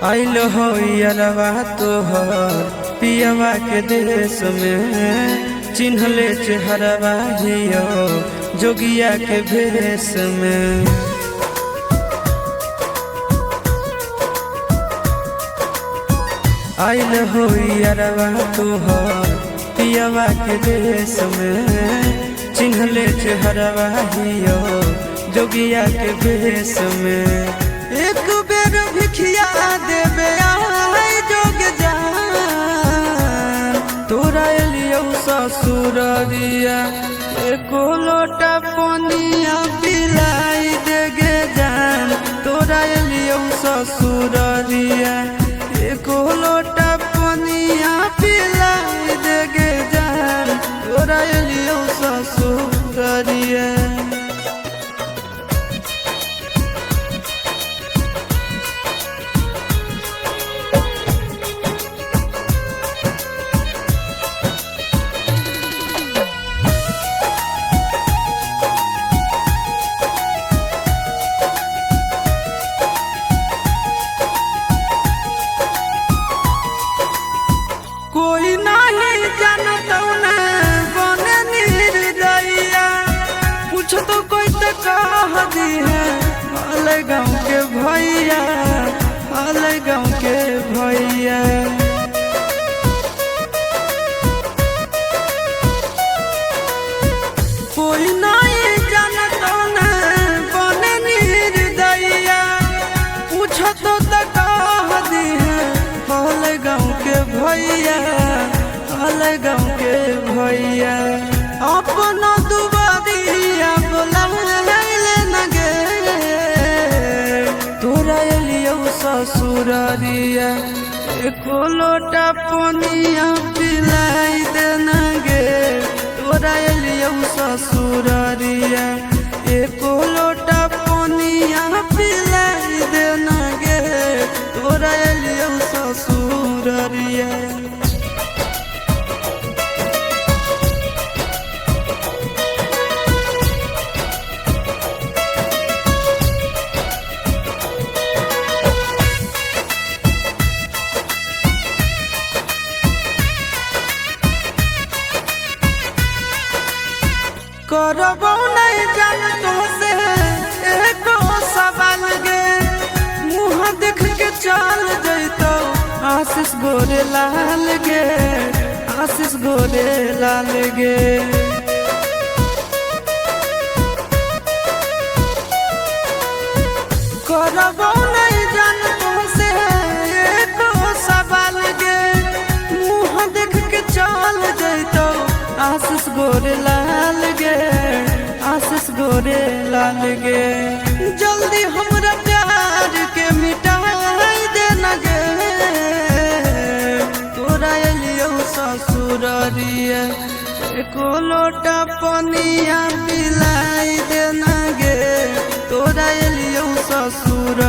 आइल हो यारवा तोहर पियवा के देश में, चिन्हले चेहरवा हियो जोगिया के भेष में। आइल हो यारवा तोहर पियवा के देश में, चिन्हले चेहरवा हियो जोगिया के भेष में। एक बेर भिखिया देवे आई जोग जान, तोरा एलियो ससुररिया एको लोटा पनिया पिलाई देगे जान। तोरा एलियो ससुररिया एको लोटा पनिया पिलाई देगे जान। तोरा एलियो ससुररिया कोई नहीं जानता बने निर्दयिया, पूछ तो कोई तो कह दी है हाले गाँव के भैया, हाले गाँव के भैया। कोई नहीं जानता बने निर्दयिया, पूछ तो कह दी है हाले गाँव के भैया, हाले गाँव के भैया। अपना दुबारिया बोलाइले न गे, तोरा एलियो ससुररिया एको लोटा पनिया पिलाई दे न गे। तोरा एलियो ससुररिया एको लोटा पनिया पिलाई दे न गे। तोरा एलियो ससुररिया करबो नहीं जान तो से एको सवाल गे, मुँह देख के चल जैतो आशीष गोरे लाल गे, आशीष गोरे लाल गे। करबो नहीं जान तो से एको सवाल गे, मुँह देख के चल जैतो आशीष गोरे लाल गे, आशीष गोरे लाल गे। जल्दी हमरा प्यार के मिटाई दे न गे, तोरा एलियो ससुररिया एको लोटा पनिया पिलाई दे न गे। तोरा एलियो ससुर